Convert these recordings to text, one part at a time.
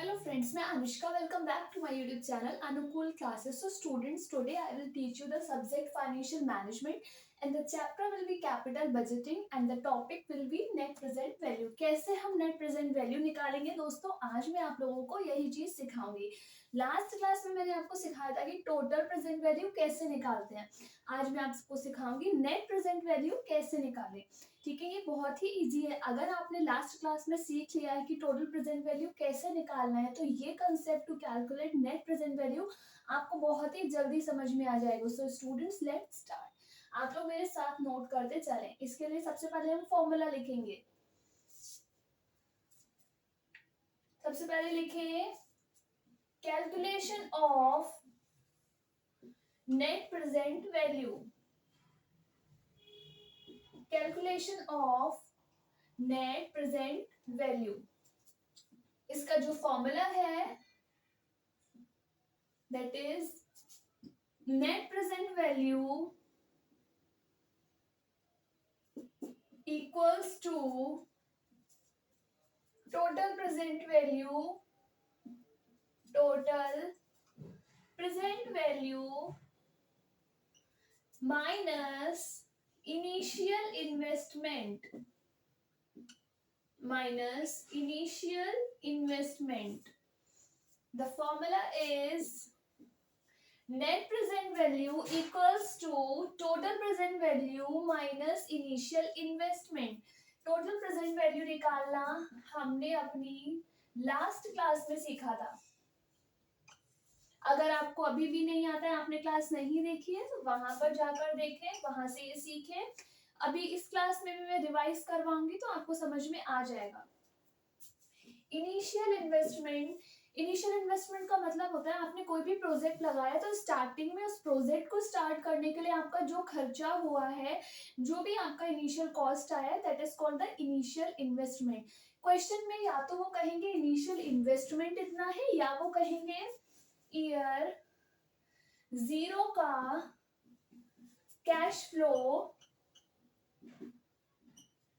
Hello friends, मैं Anushka. Welcome back to my YouTube channel Anukul Classes. So students, today I will teach you the subject financial management and the chapter will be capital budgeting and the topic will be net present value. कैसे हम net present value निकालेंगे दोस्तों, आज मैं आप लोगों को यही चीज सिखाऊंगी. लास्ट क्लास में मैंने आपको सिखाया था कि टोटल प्रेजेंट वैल्यू कैसे निकालते हैं. आज मैं आपको सिखाऊंगी नेट प्रेजेंट वैल्यू कैसे निकालें. ठीक है, ये बहुत ही इजी है. अगर आपने लास्ट क्लास में सीख लिया है कि टोटल प्रेजेंट वैल्यू कैसे निकालना है, तो ये concept to calculate net present value आपको बहुत ही जल्दी समझ में आ जाएगा. So students, let's start. आप लोग मेरे साथ नोट करते चलें. इसके लिए सबसे पहले हम फॉर्मूला लिखेंगे. सबसे पहले लिखें calculation of net present value. Calculation of net present value. इसका जो फॉर्मूला है that is net present value equals to total present value. Total present value minus initial investment. minus initial investment. The formula is net present value equals to total present value minus initial investment. total present value निकालना हमने अपनी last class में सीखा था. अगर आपको अभी भी नहीं आता है, आपने क्लास नहीं देखी है, तो वहां पर जाकर देखें, वहां से ये सीखें. अभी इस क्लास में भी मैं रिवाइज करवाऊंगी तो आपको समझ में आ जाएगा. Initial investment. इनिशियल इन्वेस्टमेंट का मतलब होता है आपने कोई भी प्रोजेक्ट लगाया तो स्टार्टिंग में उस प्रोजेक्ट को स्टार्ट करने के लिए आपका जो खर्चा हुआ है, जो भी आपका इनिशियल कॉस्ट आया है, that is called the initial investment. Question में या तो वो कहेंगे इनिशियल इन्वेस्टमेंट इतना है, या वो कहेंगे ईयर जीरो का कैश फ्लो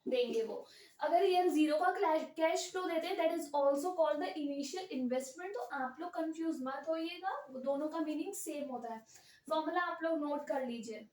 देंगे. वो अगर ईयर जीरो का कैश फ्लो देते हैं that is also called the initial investment. तो आप लोग कंफ्यूज मत होइएगा, दोनों का मीनिंग सेम होता है. फॉर्मूला आप लोग नोट कर लीजिए.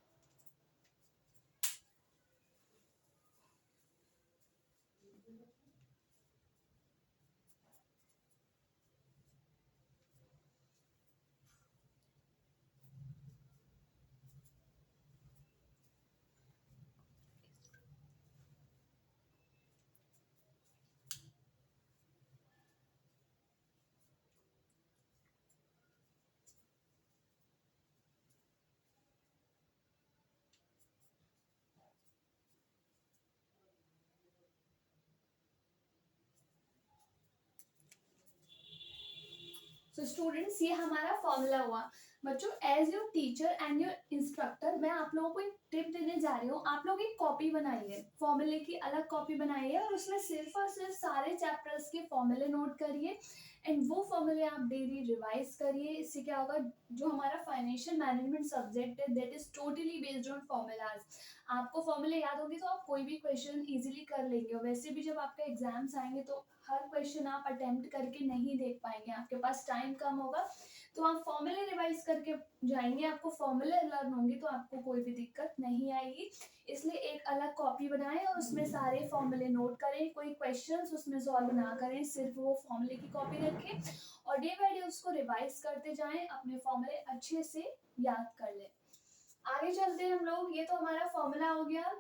सो स्टूडेंट्स, ये हमारा फॉर्मूला हुआ. बच्चों, as your teacher and your instructor मैं आप लोगों को एक टिप देने जा रही हूँ. आप लोग एक कॉपी बनाइए, फॉर्मूले की अलग कॉपी बनाइए और उसमें सिर्फ और सिर्फ सारे चैप्टर्स के फॉर्मूले नोट करिए एंड वो फॉर्मूले आप डेली रिवाइज करिए. इससे क्या होगा, जो हमारा फाइनेंशियल मैनेजमेंट सब्जेक्ट है that is totally based on formulas. आपको फॉर्मूले याद होंगे तो आप कोई भी क्वेश्चन इजीली कर लेंगे. और वैसे भी जब आपके एग्जाम्स आएंगे तो हर क्वेश्चन आप अटेम्प्ट करके नहीं देख पाएंगे, आपके पास टाइम कम होगा. तो आप फॉर्मूले रिवाइज करके जाएंगे, आपको फॉर्मूले लर्न होंगे तो आपको कोई भी दिक्कत नहीं आएगी. इसलिए एक अलग कॉपी बनाएं और उसमें सारे फॉर्मूले नोट करें. कोई क्वेश्चंस उसमें सॉल्व ना करें, सिर्फ वो फॉर्मूले की कॉपी रखें और डे बाय डे उसको रिवाइज करते जाएं. अपने फॉर्मूले अच्छे से याद कर लें. आगे चलते हैं हम लोग. ये तो हमारा फॉर्मूला हो गया.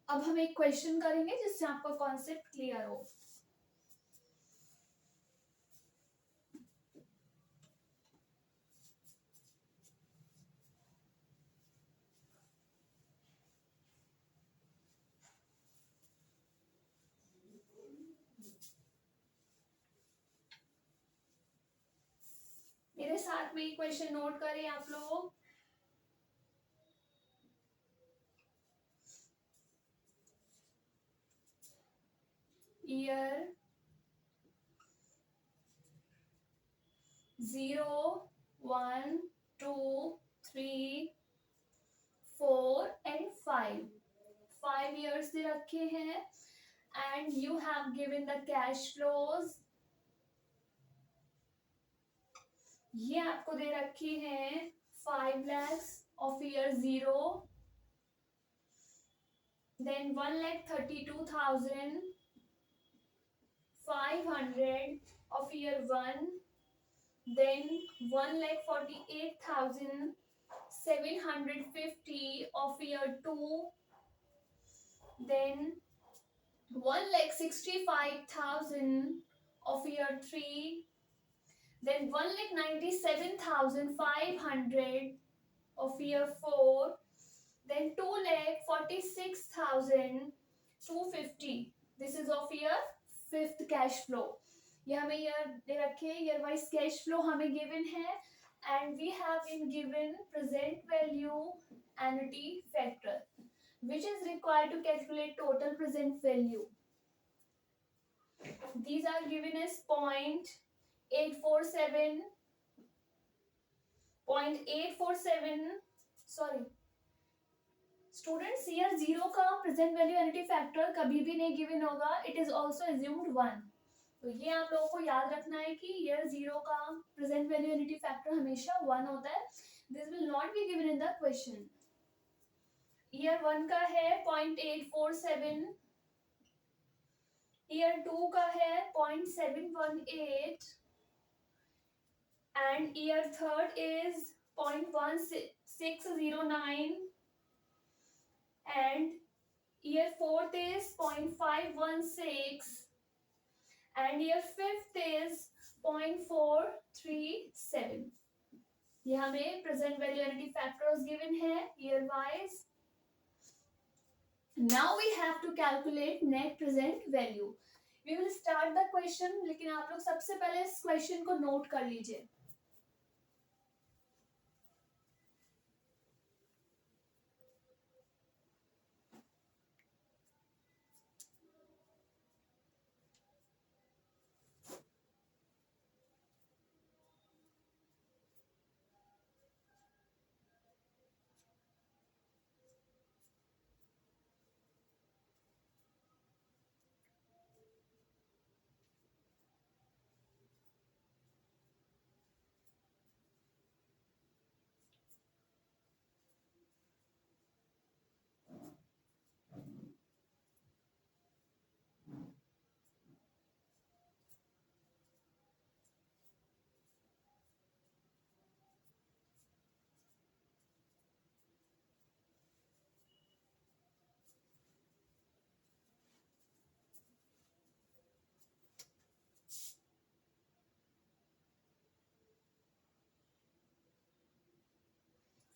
अब हम एक क्वेश्चन करेंगे जिससे आपका कॉन्सेप्ट क्लियर हो. मेरे साथ में ये क्वेश्चन नोट करें आप लोग. Year 0, 1, 2, 3, 4 and 5. 5 years दे रखे हैं and you have given the cash flows ये आपको दे रखी है 5 lakhs of year 0, then 1,32,500 of year 1, then 1,48,750 of year 2, then 1,65,000 of year 3, then 1,97,500 of year 4, then 2,46,250. This is of year fifth cash flow. ये हमें year दे रखे हैं, year wise cash flow हमें गिवन है and we have been given present value annuity factor which is required to calculate total present value. These are given as 0.847, 0.847, sorry students, year 0 का present value annuity factor कभी भी नहीं given होगा, it is also assumed 1. तो ये आप लोगों को याद रखना है कि ईयर 0 का प्रेजेंट वैल्यू एनुटी फैक्टर हमेशा 1 होता है. This will not be given in the question. Year 1 का है 0.847, ईयर 2 का है 0.718 and year third is 0.1609 and year fourth is 0.516 and year fifth is 0.437. ये हमें present value annuity factors given है year wise. Now we have to calculate net present value. We will start the question, लेकिन आप लोग सबसे पहले इस question को नोट कर लीजिए.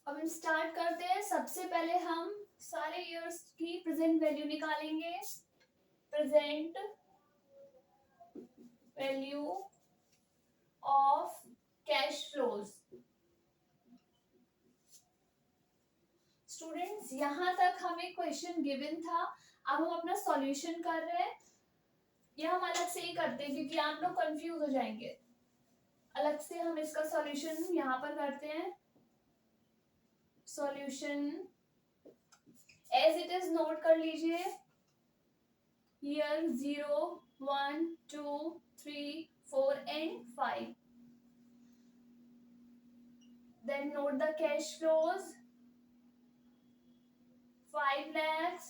अब हम स्टार्ट करते हैं. सबसे पहले हम सारे ईयर्स की प्रेजेंट वैल्यू निकालेंगे. Present value of cash flows. Students, यहां तक हमें क्वेश्चन गिवन था. अब हम अपना सॉल्यूशन कर रहे हैं. यह हम अलग से ही करते हैं क्योंकि आप लोग कंफ्यूज हो जाएंगे. अलग से हम इसका सॉल्यूशन यहाँ पर करते हैं. Solution as it is note कर लीजिए. Year 0, 1, 2, 3, 4 and 5. Then note the cash flows. 5 lakhs,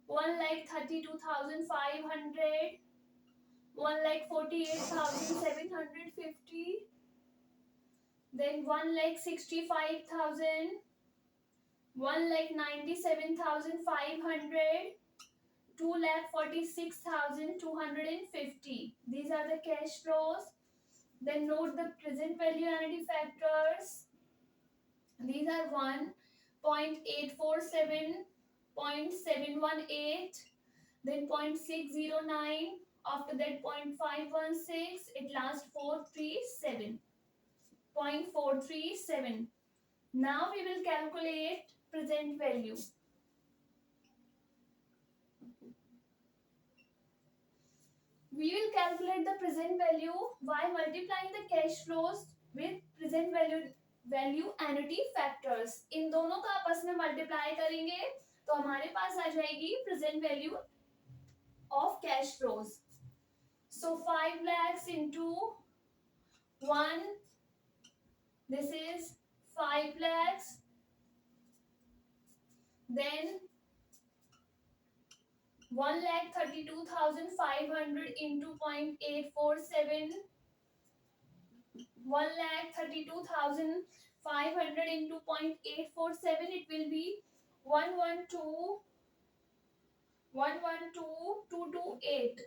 1,32,500, 1,48,750, then 1,65,000, 1,97,500, 2,46,250. These are the cash flows. Then note the present value annuity factors. These are 1.847, 0.718, then 0.609. After that 0.516. It lasts 437. 0.437. Now we will calculate present value. We will calculate the present value by multiplying the cash flows with present value annuity factors. इन दोनों का आपस में multiply करेंगे तो हमारे पास आ जाएगी present value of cash flows. So 5 lakhs into 1 This is 5 lakhs. Then 1,32,500 into 0.847. 1,32,500 into 0.847. It will be 112,228.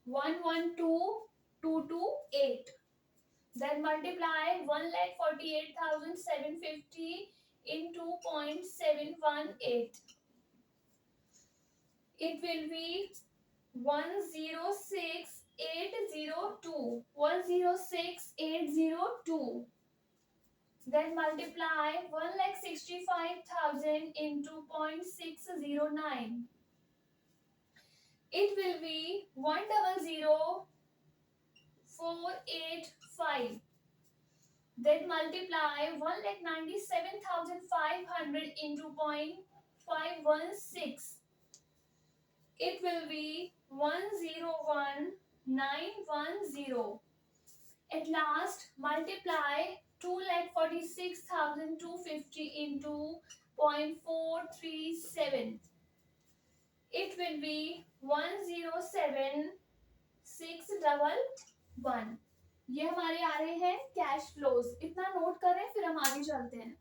112,228. Then multiply 1,48,750 into 0.718. It will be 106,802. 106,802. Then multiply 1,65,000 into 0.609. It will be 100,485. Then multiply 1,97,500 into 0.516. It will be 101,910. At last, multiply 2,46,250 into 0.437. It will be 107,611. ये हमारे आ रहे हैं cash flows. इतना note करें फिर हम आगे चलते हैं.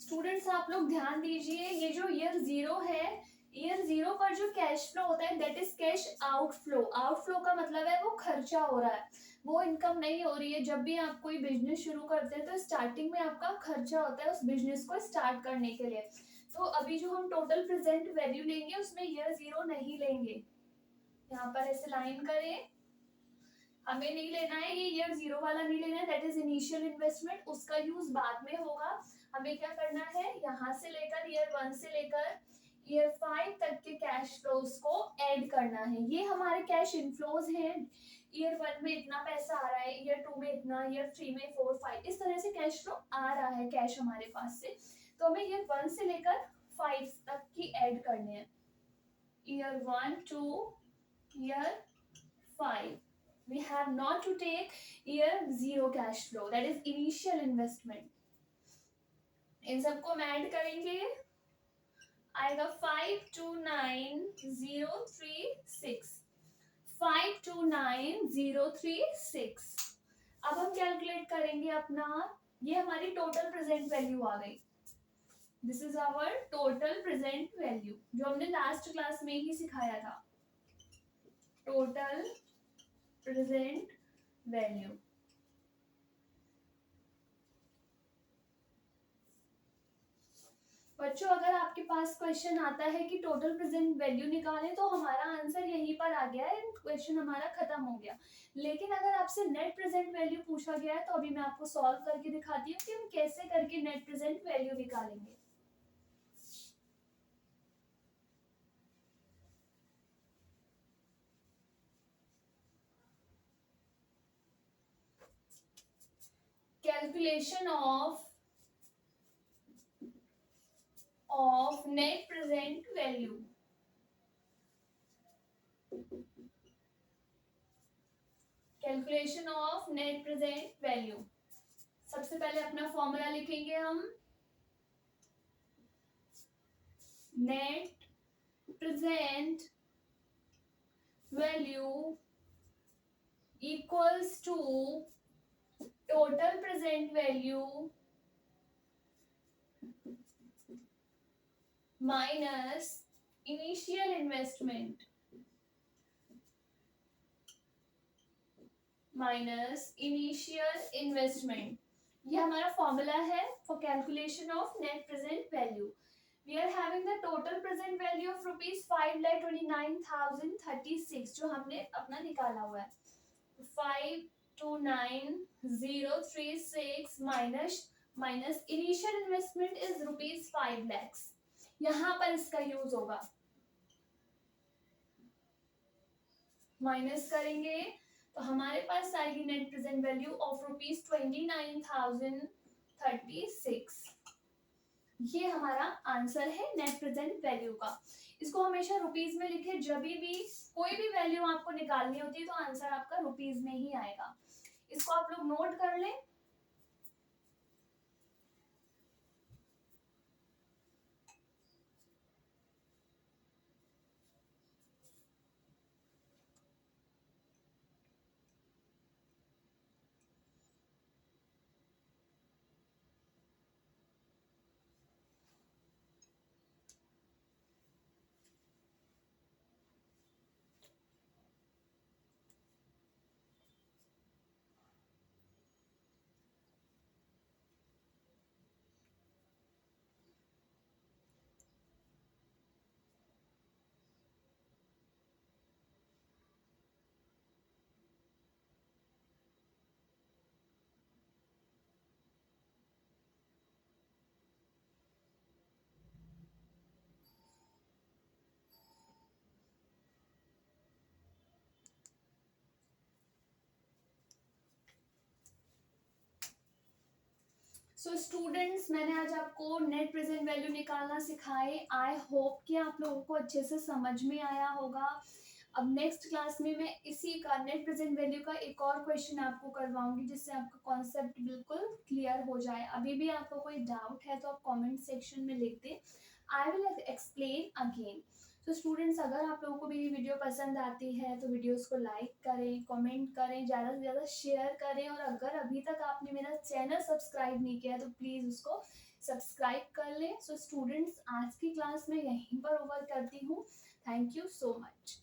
स्टूडेंट्स आप लोग ध्यान दीजिए, ये जो ईयर जीरो है, ईयर जीरो पर जो कैश फ्लो होता है that is cash outflow. Outflow का मतलब है वो खर्चा हो रहा है, वो इनकम नहीं हो रही है. जब भी आप कोई बिजनेस शुरू करते हैं तो स्टार्टिंग में आपका खर्चा होता है उस बिजनेस को स्टार्ट करने के लिए. तो अभी जो हम टोटल प्रेजेंट वैल्यू लेंगे उसमें ईयर जीरो नहीं लेंगे. यहाँ पर ऐसे लाइन करें, हमें नहीं लेना है, ये ईयर जीरो वाला नहीं लेना है, दैट इज इनिशियल इन्वेस्टमेंट. उसका यूज बाद में होगा. हमें क्या करना है, यहाँ से लेकर ईयर 1 से लेकर ईयर 5 तक के कैश फ्लोज को ऐड करना है. ये हमारे कैश इनफ्लोज हैं. ईयर 1 में इतना पैसा आ रहा है, ईयर 2 में इतना, ईयर 3 में 4, 5, इस तरह से कैश फ्लो आ रहा है कैश हमारे पास से. तो हमें ईयर 1 से लेकर 5 तक की ऐड करने हैं. Year 1 to year 5. We have not to take year zero cash flow, that is initial investment. इन सबको हम ऐड करेंगे, आएगा 529,036. 529,036. अब हम कैलकुलेट करेंगे अपना, ये हमारी टोटल प्रेजेंट वैल्यू आ गई. This is our total present value जो हमने लास्ट क्लास में ही सिखाया था. Total present value. बच्चों अगर आपके पास क्वेश्चन आता है कि टोटल प्रेजेंट वैल्यू निकालें तो हमारा आंसर यहीं पर आ गया है, क्वेश्चन हमारा खत्म हो गया. लेकिन अगर आपसे नेट प्रेजेंट वैल्यू पूछा गया है तो अभी मैं आपको सॉल्व करके दिखाती हूँ कि हम कैसे करके नेट प्रेजेंट वैल्यू निकालेंगे. Calculation of net present value. Calculation of net present value. सबसे पहले अपना फॉर्मूला लिखेंगे हम. net present value equals to total present value minus initial investment ये हमारा फॉर्मूला है for calculation of net present value. We are having the total present value of ₹5,29,036 जो हमने अपना निकाला हुआ है. 529,036 minus initial investment is ₹5 lakhs. यहाँ पर इसका यूज होगा. माइनस करेंगे तो हमारे पास आएगी नेट प्रेजेंट वैल्यू ऑफ ₹29,036. ये हमारा आंसर है नेट प्रेजेंट वैल्यू का. इसको हमेशा रुपीज में लिखे. जब भी कोई भी वैल्यू आपको निकालनी होती है तो आंसर आपका रुपीज में ही आएगा. इसको आप लोग नोट कर लें. सो स्टूडेंट्स, मैंने आज आपको नेट प्रेजेंट वैल्यू निकालना सिखाए. आई होप कि आप लोगों को अच्छे से समझ में आया होगा. अब नेक्स्ट क्लास में मैं इसी का नेट प्रेजेंट वैल्यू का एक और क्वेश्चन आपको करवाऊंगी जिससे आपका कॉन्सेप्ट बिल्कुल क्लियर हो जाए. अभी भी आपको कोई डाउट है तो आप कमेंट सेक्शन में लिख दें. I will explain again. तो स्टूडेंट्स, अगर आप लोगों को मेरी वीडियो पसंद आती है तो वीडियोस को लाइक करें, कमेंट करें, ज़्यादा से ज़्यादा शेयर करें. और अगर अभी तक आपने मेरा चैनल सब्सक्राइब नहीं किया है तो प्लीज़ उसको सब्सक्राइब कर लें. सो स्टूडेंट्स, आज की क्लास में यहीं पर ओवर करती हूँ. Thank you so much.